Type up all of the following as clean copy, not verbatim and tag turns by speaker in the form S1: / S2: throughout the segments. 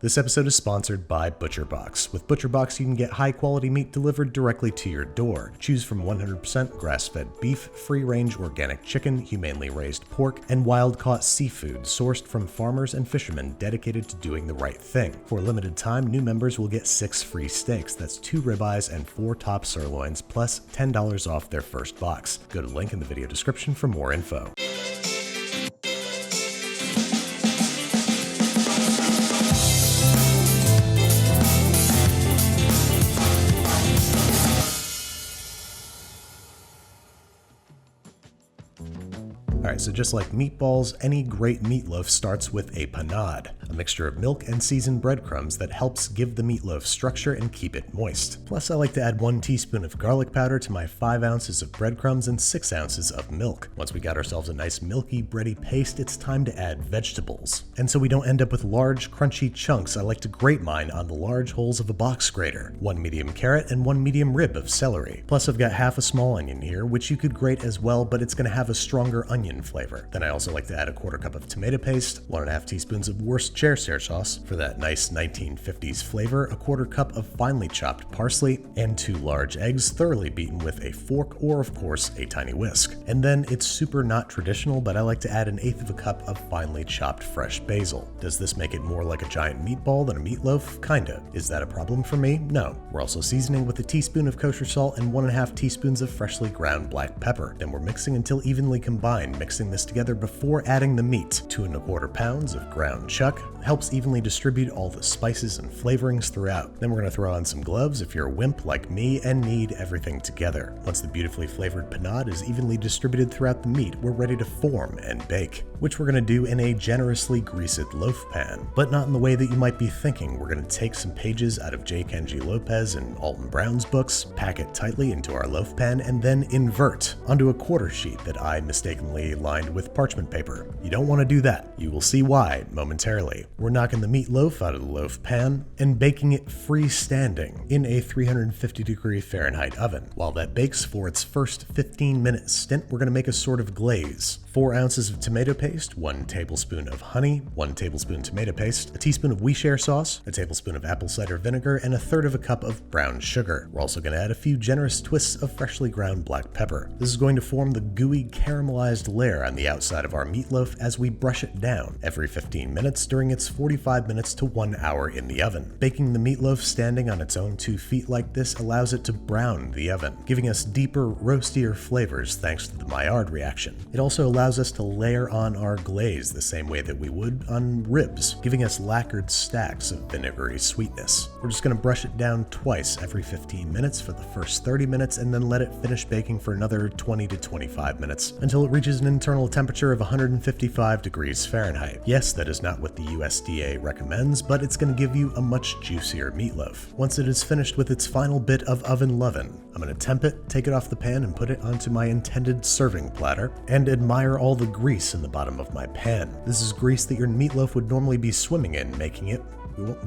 S1: This episode is sponsored by ButcherBox. With ButcherBox, you can get high-quality meat delivered directly to your door. Choose from 100% grass-fed beef, free-range organic chicken, humanely raised pork, and wild-caught seafood sourced from farmers and fishermen dedicated to doing the right thing. For a limited time, new members will get 6 free steaks. That's 2 ribeyes and 4 top sirloins, plus $10 off their first box. Go to the link in the video description for more info. Alright, so just like meatballs, any great meatloaf starts with a panade, a mixture of milk and seasoned breadcrumbs that helps give the meatloaf structure and keep it moist. Plus, I like to add 1 teaspoon of garlic powder to my 5 ounces of breadcrumbs and 6 ounces of milk. Once we got ourselves a nice milky, bready paste, it's time to add vegetables. And so we don't end up with large, crunchy chunks, I like to grate mine on the large holes of a box grater. 1 medium carrot and 1 medium rib of celery. Plus, I've got half a small onion here, which you could grate as well, but it's going to have a stronger onion flavor. Then I also like to add a 1/4 cup of tomato paste, 1½ teaspoons of Worcestershire sauce for that nice 1950s flavor, a 1/4 cup of finely chopped parsley, and 2 large eggs thoroughly beaten with a fork or, of course, a tiny whisk. And then it's super not traditional, but I like to add 1/8 cup of finely chopped fresh basil. Does this make it more like a giant meatball than a meatloaf? Kinda. Is that a problem for me? No. We're also seasoning with a teaspoon of kosher salt and 1½ teaspoons of freshly ground black pepper. Then we're mixing until evenly combined, mixing this together before adding the meat. 2 1/4 pounds of ground chuck helps evenly distribute all the spices and flavorings throughout. Then we're going to throw on some gloves if you're a wimp like me and knead everything together. Once the beautifully flavored panade is evenly distributed throughout the meat, we're ready to form and bake, which we're going to do in a generously greased loaf pan. But not in the way that you might be thinking. We're going to take some pages out of J. Kenji Lopez and Alton Brown's books, pack it tightly into our loaf pan, and then invert onto a 1/4 sheet that I mistakenly lined with parchment paper. You don't want to do that. You will see why momentarily. We're knocking the meatloaf out of the loaf pan and baking it freestanding in a 350-degree Fahrenheit oven. While that bakes for its first 15-minute stint, we're going to make a sort of glaze. 4 ounces of tomato paste, 1 tablespoon of honey, 1 tablespoon tomato paste, a teaspoon of Worcestershire sauce, a tablespoon of apple cider vinegar, and 1/3 cup of brown sugar. We're also going to add a few generous twists of freshly ground black pepper. This is going to form the gooey caramelized layer on the outside of our meatloaf as we brush it down every 15 minutes during its 45 minutes to 1 hour in the oven. Baking the meatloaf standing on its own 2 feet like this allows it to brown the oven, giving us deeper, roastier flavors thanks to the Maillard reaction. It also allows us to layer on our glaze the same way that we would on ribs, giving us lacquered stacks of vinegary sweetness. We're just going to brush it down twice every 15 minutes for the first 30 minutes and then let it finish baking for another 20 to 25 minutes until it reaches an internal temperature of 155 degrees Fahrenheit. Yes, that is not what the USDA recommends, but it's going to give you a much juicier meatloaf. Once it is finished with its final bit of oven lovin', I'm going to temp it, take it off the pan, and put it onto my intended serving platter, and admire all the grease in the bottom of my pan. This is grease that your meatloaf would normally be swimming in, making it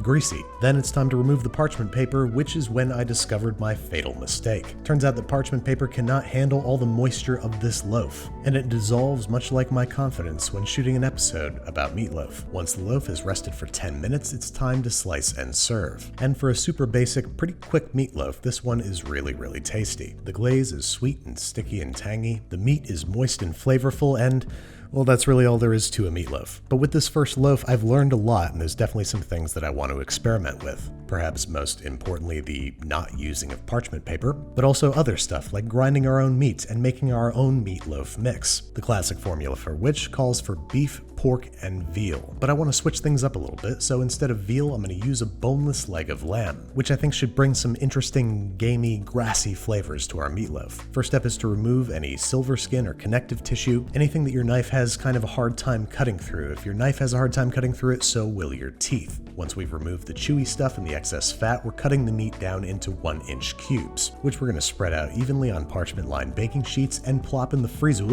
S1: greasy. Then it's time to remove the parchment paper, which is when I discovered my fatal mistake. Turns out that parchment paper cannot handle all the moisture of this loaf, and it dissolves much like my confidence when shooting an episode about meatloaf. Once the loaf has rested for 10 minutes, it's time to slice and serve. And for a super basic, pretty quick meatloaf, this one is really tasty. The glaze is sweet and sticky and tangy, the meat is moist and flavorful, and well, that's really all there is to a meatloaf. But with this first loaf, I've learned a lot, and there's definitely some things that I want to experiment with. Perhaps most importantly, the not using of parchment paper, but also other stuff like grinding our own meat and making our own meatloaf mix. The classic formula for which calls for beef, pork, and veal. But I want to switch things up a little bit, so instead of veal, I'm going to use a boneless leg of lamb, which I think should bring some interesting, gamey, grassy flavors to our meatloaf. First step is to remove any silver skin or connective tissue, anything that your knife has kind of a hard time cutting through. If your knife has a hard time cutting through it, so will your teeth. Once we've removed the chewy stuff and the excess fat, we're cutting the meat down into 1-inch cubes, which we're going to spread out evenly on parchment-lined baking sheets and plop in the freezer.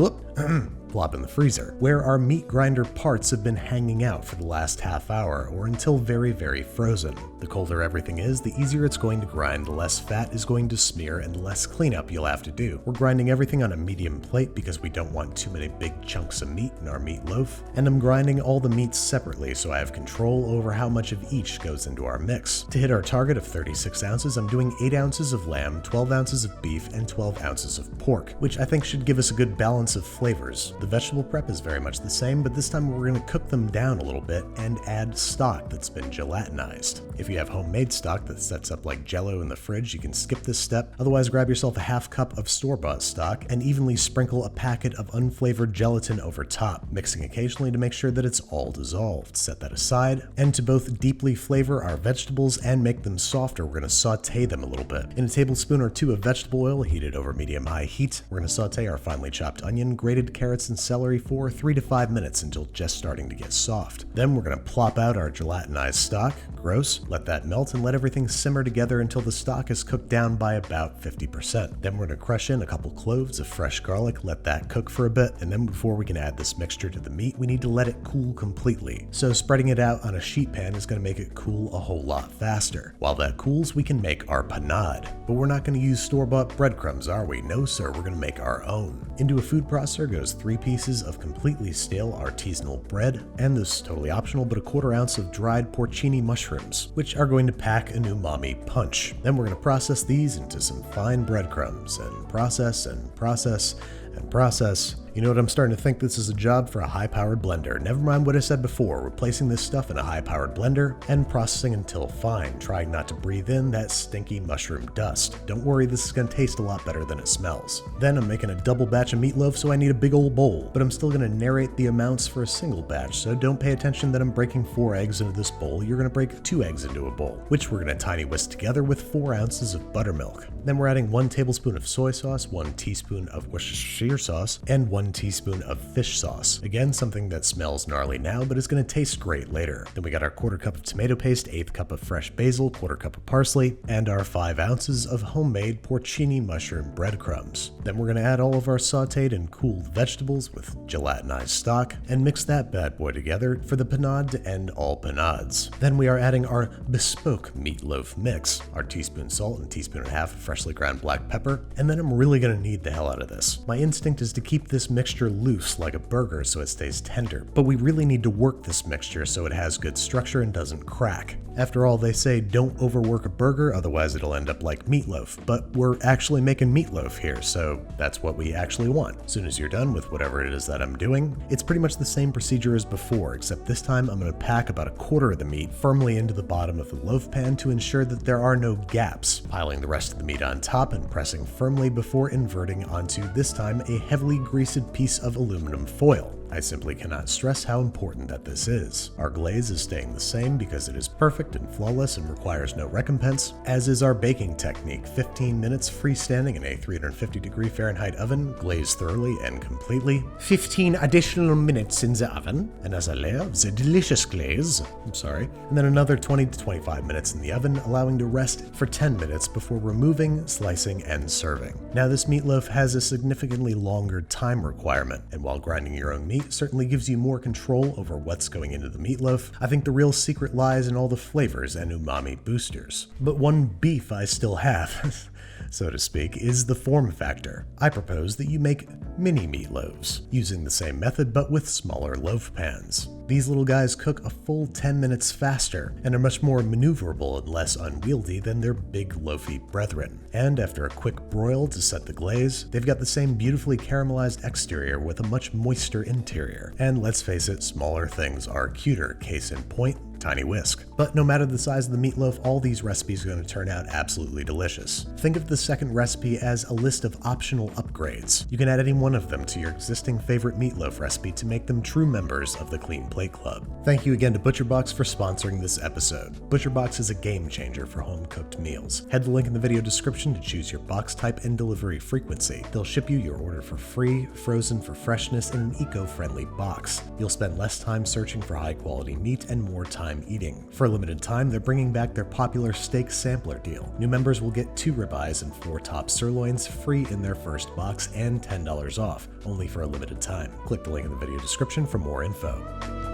S1: plop in the freezer, where our meat grinder parts have been hanging out for the last half hour or until very, very frozen. The colder everything is, the easier it's going to grind, the less fat is going to smear, and the less cleanup you'll have to do. We're grinding everything on a medium plate because we don't want too many big chunks of meat in our meatloaf, and I'm grinding all the meats separately so I have control over how much of each goes into our mix. To hit our target of 36 ounces, I'm doing 8 ounces of lamb, 12 ounces of beef, and 12 ounces of pork, which I think should give us a good balance of flavors. The vegetable prep is very much the same, but this time we're going to cook them down a little bit and add stock that's been gelatinized. If you have homemade stock that sets up like Jell-O in the fridge, you can skip this step. Otherwise, grab yourself a half cup of store-bought stock and evenly sprinkle a packet of unflavored gelatin over top, mixing occasionally to make sure that it's all dissolved. Set that aside, and to both deeply flavor our vegetables and make them softer, we're going to saute them a little bit. In a tablespoon or two of vegetable oil heated over medium-high heat, we're going to saute our finely chopped onion, grated carrots, and celery for 3 to 5 minutes until just starting to get soft. Then we're going to plop out our gelatinized stock, gross, let that melt, and let everything simmer together until the stock is cooked down by about 50%. Then we're going to crush in a couple cloves of fresh garlic, let that cook for a bit, and then before we can add this mixture to the meat, we need to let it cool completely. So spreading it out on a sheet pan is going to make it cool a whole lot faster. While that cools, we can make our panade. But we're not going to use store-bought breadcrumbs, are we? No sir, we're going to make our own. Into a food processor goes 3 pieces of completely stale artisanal bread, and this is totally optional, but a 1/4 ounce of dried porcini mushrooms, which are going to pack an umami punch. Then we're going to process these into some fine breadcrumbs, and process and process and process. You know what, I'm starting to think this is a job for a high-powered blender. Never mind what I said before, we're placing this stuff in a high-powered blender and processing until fine, trying not to breathe in that stinky mushroom dust. Don't worry, this is going to taste a lot better than it smells. Then I'm making a double batch of meatloaf, so I need a big old bowl, but I'm still going to narrate the amounts for a single batch, so don't pay attention that I'm breaking 4 eggs into this bowl. You're going to break 2 eggs into a bowl, which we're going to tiny whisk together with 4 ounces of buttermilk. Then we're adding 1 tablespoon of soy sauce, 1 teaspoon of Worcestershire sauce, and 1 teaspoon of fish sauce. Again, something that smells gnarly now, but is going to taste great later. Then we got our 1/4 cup of tomato paste, 1/8 cup of fresh basil, 1/4 cup of parsley, and our 5 ounces of homemade porcini mushroom breadcrumbs. Then we're going to add all of our sauteed and cooled vegetables with gelatinized stock and mix that bad boy together for the panade to end all panades. Then we are adding our bespoke meatloaf mix, our teaspoon salt and teaspoon and a half of freshly ground black pepper, and then I'm really going to knead the hell out of this. My instinct is to keep this mixture loose like a burger so it stays tender, but we really need to work this mixture so it has good structure and doesn't crack. After all, they say don't overwork a burger, otherwise it'll end up like meatloaf, but we're actually making meatloaf here, so that's what we actually want. As soon as you're done with whatever it is that I'm doing, it's pretty much the same procedure as before, except this time I'm going to pack about 1/4 of the meat firmly into the bottom of the loaf pan to ensure that there are no gaps, piling the rest of the meat on top and pressing firmly before inverting onto, this time, a heavily greased piece of aluminum foil. I simply cannot stress how important that this is. Our glaze is staying the same because it is perfect and flawless and requires no recompense, as is our baking technique. 15 minutes freestanding in a 350-degree Fahrenheit oven, glazed thoroughly and completely. 15 additional minutes in the oven, and as a layer of the delicious glaze, and then another 20 to 25 minutes in the oven, allowing to rest for 10 minutes before removing, slicing, and serving. Now this meatloaf has a significantly longer time requirement, and while grinding your own meat certainly gives you more control over what's going into the meatloaf, I think the real secret lies in all the flavors and umami boosters. But one beef I still have, so to speak, is the form factor. I propose that you make mini meatloaves, using the same method but with smaller loaf pans. These little guys cook a full 10 minutes faster and are much more maneuverable and less unwieldy than their big loafy brethren. And after a quick broil to set the glaze, they've got the same beautifully caramelized exterior with a much moister interior. And let's face it, smaller things are cuter, case in point, tiny whisk. But no matter the size of the meatloaf, all these recipes are going to turn out absolutely delicious. Think of the second recipe as a list of optional upgrades. You can add any one of them to your existing favorite meatloaf recipe to make them true members of the Clean Plate Club. Thank you again to ButcherBox for sponsoring this episode. ButcherBox is a game changer for home-cooked meals. Head to the link in the video description to choose your box type and delivery frequency. They'll ship you your order for free, frozen for freshness in an eco-friendly box. You'll spend less time searching for high-quality meat and more time time eating. For a limited time, they're bringing back their popular steak sampler deal. New members will get 2 ribeyes and 4 top sirloins free in their first box and $10 off, only for a limited time. Click the link in the video description for more info.